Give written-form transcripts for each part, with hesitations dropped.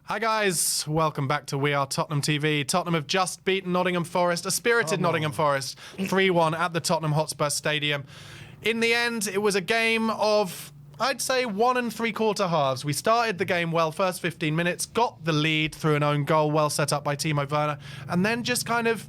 Hi guys, welcome back to We Are Tottenham TV. Tottenham have just beaten Nottingham Forest, a spirited Nottingham Forest, 3-1 at the Tottenham Hotspur Stadium. In the end, it was a game of, I'd say, 1 3/4 halves. We started the game well, first 15 minutes, got the lead through an own goal, well set up by Timo Werner, and then just kind of,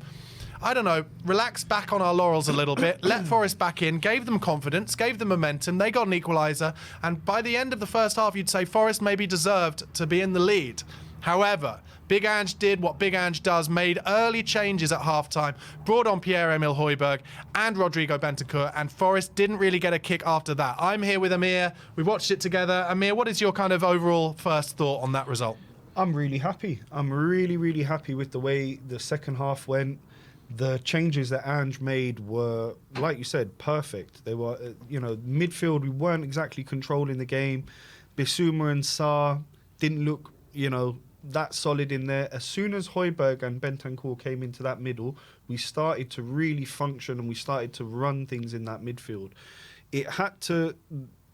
I don't know, relaxed back on our laurels a little bit, let Forest back in, gave them confidence, gave them momentum, they got an equaliser, and by the end of the first half, you'd say Forest maybe deserved to be in the lead. However, Big Ange did what Big Ange does, made early changes at half-time, brought on Pierre-Emile Højbjerg and Rodrigo Bentancur, and Forest didn't really get a kick after that. I'm here with Amir. We watched it together. Amir, what is your kind of overall first thought on that result? I'm really happy. I'm really happy with the way the second half went. The changes that Ange made were, like you said, perfect. They were, midfield, we weren't exactly controlling the game. Bissouma and Sarr didn't look, that solid in there. As soon as Højbjerg and Bentancur came into that middle, we started to really function and we started to run things in that midfield. It had to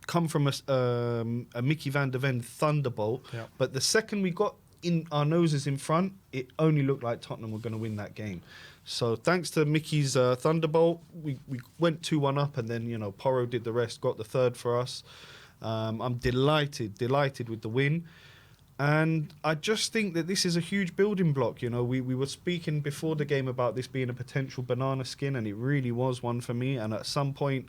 come from a Mickey van der Ven thunderbolt, but the second we got in our noses in front, it only looked like Tottenham were going to win that game. So thanks to Mickey's thunderbolt, we went 2-1 up, and then Porro did the rest, got the third for us. I'm delighted with the win, and I just think that this is a huge building block. We were speaking before the game about this being a potential banana skin, and it really was one for me. And at some point,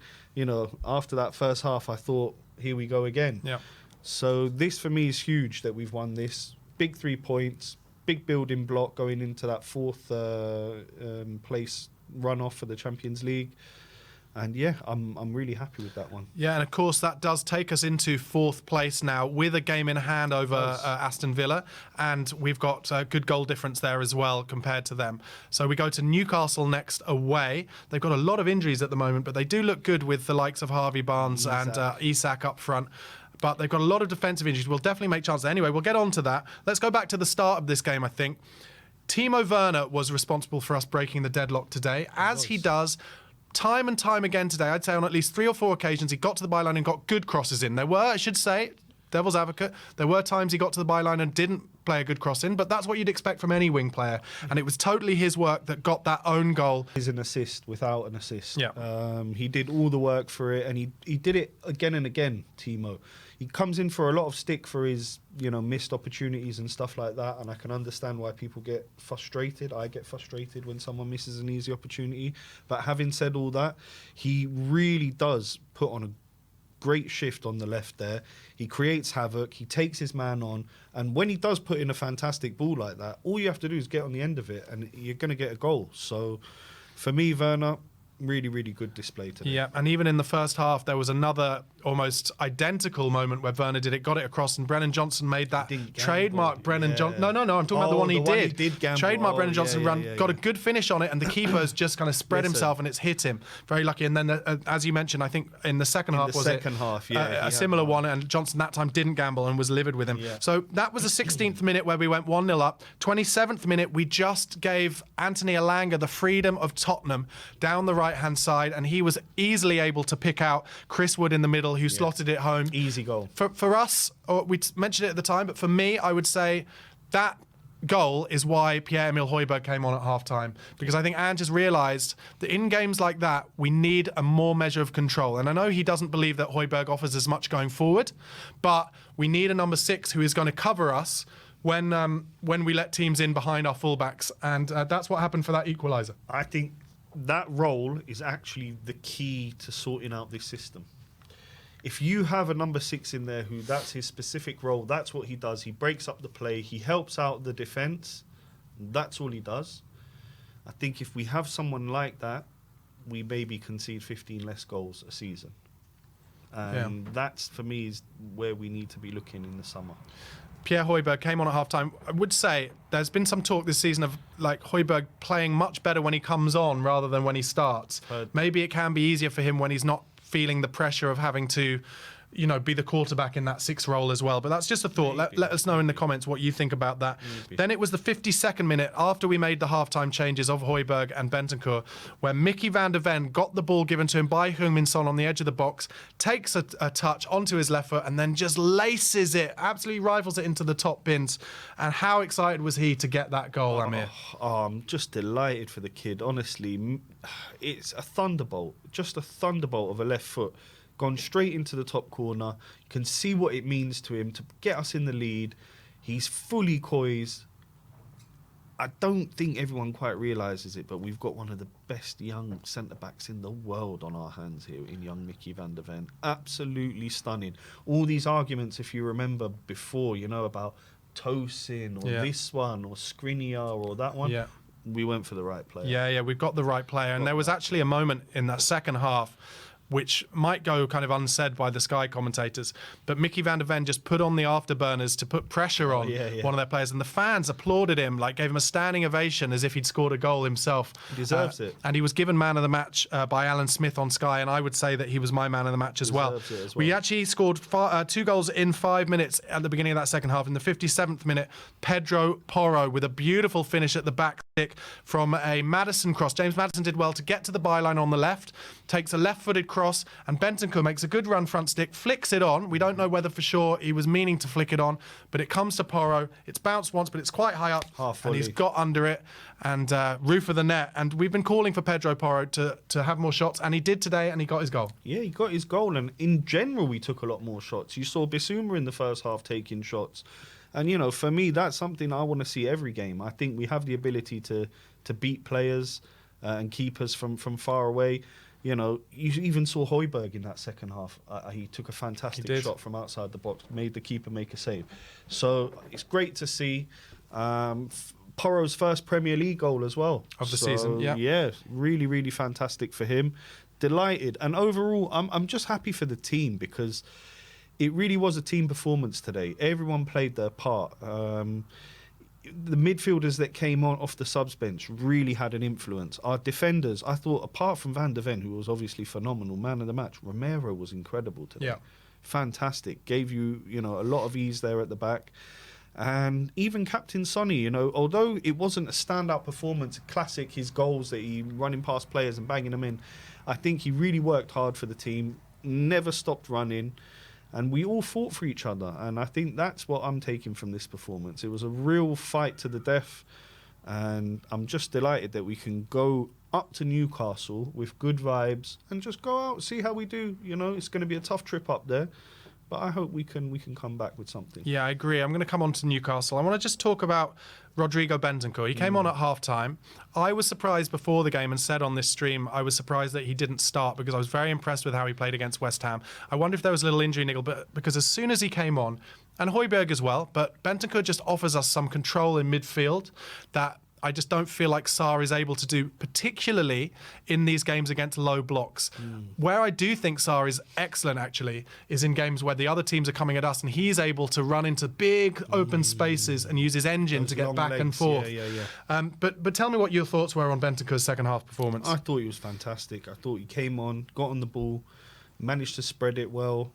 after that first half, I thought, here we go again. Yeah. So this for me is huge that we've won this. Big 3 points. Big building block going into that fourth place runoff for the Champions League. And yeah, I'm really happy with that one. Yeah, and of course that does take us into 4th place now with a game in hand over Aston Villa, and we've got a good goal difference there as well compared to them. So we go to Newcastle next away. They've got a lot of injuries at the moment, but they do look good with the likes of Harvey Barnes and Isak up front. But they've got a lot of defensive injuries. We'll definitely make chances. Anyway, we'll get on to that. Let's go back to the start of this game, I think. Timo Werner was responsible for us breaking the deadlock today, as he does time and time again today. I'd say on at least 3 or 4 occasions, he got to the byline and got good crosses in. There were, I should say, devil's advocate, there were times he got to the byline and didn't play a good cross in, but that's what you'd expect from any wing player. And it was totally his work that got that own goal. He's an assist without an assist. Yeah. He did all the work for it, and he did it again and again, Timo. He comes in for a lot of stick for his, missed opportunities and stuff like that, and I can understand why people get frustrated. I get frustrated when someone misses an easy opportunity. But having said all that, he really does put on a great shift on the left there. He creates havoc, he takes his man on, and when he does put in a fantastic ball like that, all you have to do is get on the end of it and you're going to get a goal. So for me, Werner, really good display today. Yeah, and even in the first half, there was another almost identical moment where Werner did it, got it across, and Brennan Johnson made that trademark Brennan Johnson. No, I'm talking about the one he did. Trademark Brennan Johnson run, got a good finish on it, and the keeper's just kind of spread himself, and it's hit him. Very lucky. And then, as you mentioned, I think in the second half, a similar one, and Johnson that time didn't gamble and was livid with him. Yeah. So that was the 16th minute where we went 1-0 up. 27th minute, we just gave Anthony Elanga the freedom of Tottenham down the right-hand side, and he was easily able to pick out Chris Wood in the middle, who slotted it home. Easy goal. For us, we mentioned it at the time, but for me, I would say that goal is why Pierre-Emile Højbjerg came on at half-time, because I think Ange has realised that in games like that, we need a more measure of control. And I know he doesn't believe that Højbjerg offers as much going forward, but we need a number 6 who is going to cover us when we let teams in behind our fullbacks, and that's what happened for that equaliser. I think that role is actually the key to sorting out this system. If you have a number 6 in there who that's his specific role, that's what he does. He breaks up the play. He helps out the defence. That's all he does. I think if we have someone like that, we maybe concede 15 less goals a season. And that's, for me, is where we need to be looking in the summer. Pierre Højbjerg came on at half-time. I would say there's been some talk this season of Højbjerg playing much better when he comes on rather than when he starts. Maybe it can be easier for him when he's not feeling the pressure of having to, you know, be the quarterback in that 6 role as well. But that's just a thought. Let us know in the comments what you think about that. Then it was the 52nd minute after we made the halftime changes of Højbjerg and Bentancur, where Mickey van der Ven got the ball given to him by Heung-min Son on the edge of the box, takes a touch onto his left foot and then just laces it, absolutely rifles it into the top bins. And how excited was he to get that goal, Amir? I'm just delighted for the kid. Honestly, it's a thunderbolt, just a thunderbolt of a left foot. Gone straight into the top corner. You can see what it means to him to get us in the lead. He's fully COYS. I don't think everyone quite realises it, but we've got one of the best young centre-backs in the world on our hands here in young Mickey van der Ven. Absolutely stunning. All these arguments, if you remember before, you know, about Tosin or this one or Skriniar or that one. Yeah. We went for the right player. Yeah, we've got the right player. And there was actually a moment in that second half which might go kind of unsaid by the Sky commentators, but Mickey van der Ven just put on the afterburners to put pressure on one of their players, and the fans applauded him, like gave him a standing ovation as if he'd scored a goal himself. He deserves it. And he was given man of the match by Alan Smith on Sky, and I would say that he was my man of the match as well. We actually scored 2 goals in 5 minutes at the beginning of that second half. In the 57th minute, Pedro Porro with a beautiful finish at the back stick from a Maddison cross. James Maddison did well to get to the byline on the left, takes a left-footed cross, and Bentancur makes a good run front stick, flicks it on. We don't know whether for sure he was meaning to flick it on, but it comes to Porro. It's bounced once, but it's quite high up, and he's got under it and roof of the net. And we've been calling for Pedro Porro to have more shots, and he did today, and he got his goal. Yeah, he got his goal, and in general, we took a lot more shots. You saw Bissouma in the first half taking shots. And, you know, for me, that's something I want to see every game. I think we have the ability to beat players and keepers from far away. You know, you even saw Højbjerg in that second half. He took a fantastic shot from outside the box, made the keeper make a save. So it's great to see Porro's first Premier League goal as well. Of the season, yeah. Yeah, really, really fantastic for him. Delighted. And overall, I'm just happy for the team because it really was a team performance today. Everyone played their part. The midfielders that came on off the subs bench really had an influence. Our defenders, I thought, apart from Van der Ven, who was obviously phenomenal, man of the match, Romero was incredible today. Yeah. Fantastic. Gave you, you know, a lot of ease there at the back. And even Captain Sonny, you know, although it wasn't a standout performance, classic, his goals that he running past players and banging them in, I think he really worked hard for the team, never stopped running. And we all fought for each other. And I think that's what I'm taking from this performance. It was a real fight to the death. And I'm just delighted that we can go up to Newcastle with good vibes and just go out, see how we do. You know, it's going to be a tough trip up there. But I hope we can come back with something. Yeah, I agree. I'm going to come on to Newcastle. I want to just talk about Rodrigo Bentancur. He came on at half-time. I was surprised before the game and said on this stream I was surprised that he didn't start because I was very impressed with how he played against West Ham. I wonder if there was a little injury niggle, but because as soon as he came on, and Højbjerg as well, but Bentancur just offers us some control in midfield that I just don't feel like Sarr is able to do, particularly in these games against low blocks. Where I do think Sarr is excellent, actually, is in games where the other teams are coming at us and he's able to run into big open spaces and use his engine to get back and forth. But tell me what your thoughts were on Bentancur's second half performance. I thought he was fantastic. I thought he came on, got on the ball, managed to spread it well,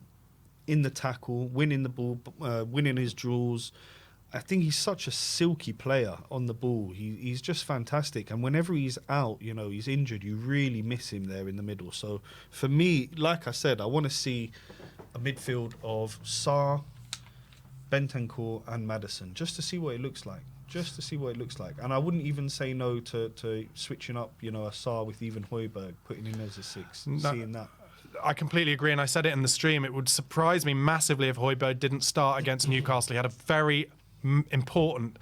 in the tackle, winning the ball, winning his duels. I think he's such a silky player on the ball. He's just fantastic. And whenever he's out, you know, he's injured, you really miss him there in the middle. So for me, like I said, I want to see a midfield of Sarr, Bentancur and Maddison, just to see what it looks like. Just to see what it looks like. And I wouldn't even say no to switching up, you know, a Sarr with even Højbjerg, putting him as a 6, seeing that. I completely agree, and I said it in the stream. It would surprise me massively if Højbjerg didn't start against Newcastle. He had a very important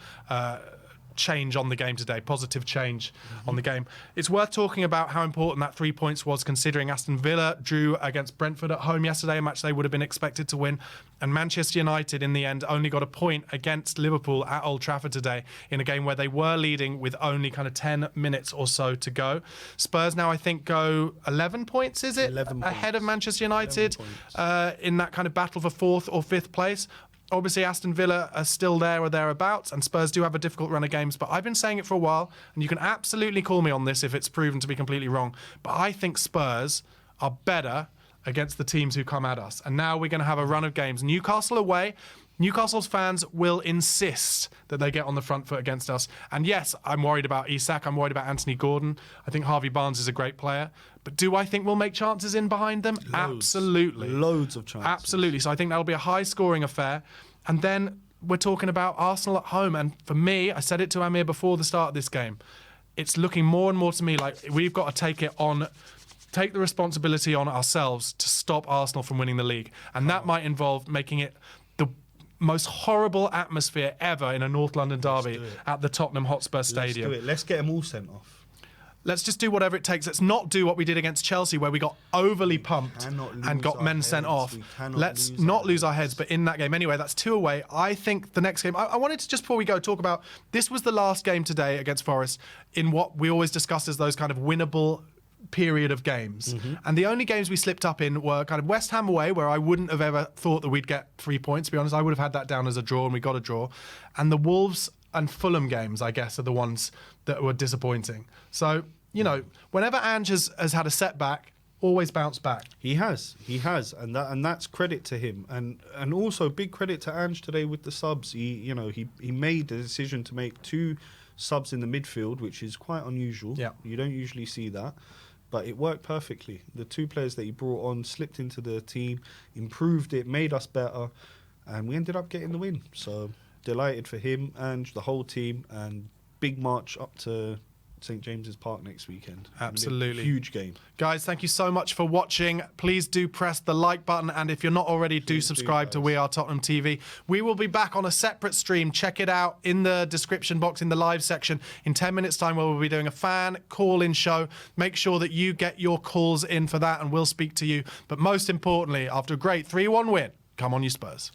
change on the game today, positive change on the game. It's worth talking about how important that 3 points was, considering Aston Villa drew against Brentford at home yesterday, a match they would have been expected to win, and Manchester United in the end only got a point against Liverpool at Old Trafford today in a game where they were leading with only kind of 10 minutes or so to go. Spurs now, I think, go 11 points, is it? 11 ahead of Manchester United in that kind of battle for 4th or 5th place. Obviously, Aston Villa are still there or thereabouts, and Spurs do have a difficult run of games, but I've been saying it for a while, and you can absolutely call me on this if it's proven to be completely wrong, but I think Spurs are better against the teams who come at us. And now we're going to have a run of games. Newcastle away. Newcastle's fans will insist that they get on the front foot against us. And yes, I'm worried about Isak. I'm worried about Anthony Gordon. I think Harvey Barnes is a great player. But do I think we'll make chances in behind them? Loads. Absolutely. Loads of chances. Absolutely. So I think that'll be a high-scoring affair. And then we're talking about Arsenal at home. And for me, I said it to Amir before the start of this game, it's looking more and more to me like we've got to take the responsibility on ourselves to stop Arsenal from winning the league. And that might involve making it the most horrible atmosphere ever in a North London derby at the Tottenham Hotspur Stadium. Let's do it. Let's get them all sent off. Let's just do whatever it takes. Let's not do what we did against Chelsea, where we got overly pumped and got men sent off. Let's not lose our heads, but in that game. Anyway, that's 2 away. I think the next game, I wanted to, just before we go, talk about, this was the last game today against Forest in what we always discuss as those kind of winnable period of games. And the only games we slipped up in were kind of West Ham away, where I wouldn't have ever thought that we'd get 3 points, to be honest. I would have had that down as a draw, and we got a draw. And the Wolves and Fulham games, I guess, are the ones that were disappointing. So, you know, whenever Ange has had a setback, always bounce back. He has, and that's credit to him, and also big credit to Ange today with the subs. He made the decision to make 2 subs in the midfield, which is quite unusual. Yeah. You don't usually see that, but it worked perfectly. The 2 players that he brought on slipped into the team, improved it, made us better, and we ended up getting the win. So delighted for him and the whole team, and big march up to St James's Park next weekend. Absolutely. Huge game. Guys, thank you so much for watching. Please do press the like button, and if you're not already, do subscribe to We Are Tottenham TV. We will be back on a separate stream. Check it out in the description box in the live section in 10 minutes time, where we'll be doing a fan call-in show. Make sure that you get your calls in for that, and we'll speak to you. But most importantly, after a great 3-1 win, come on you Spurs.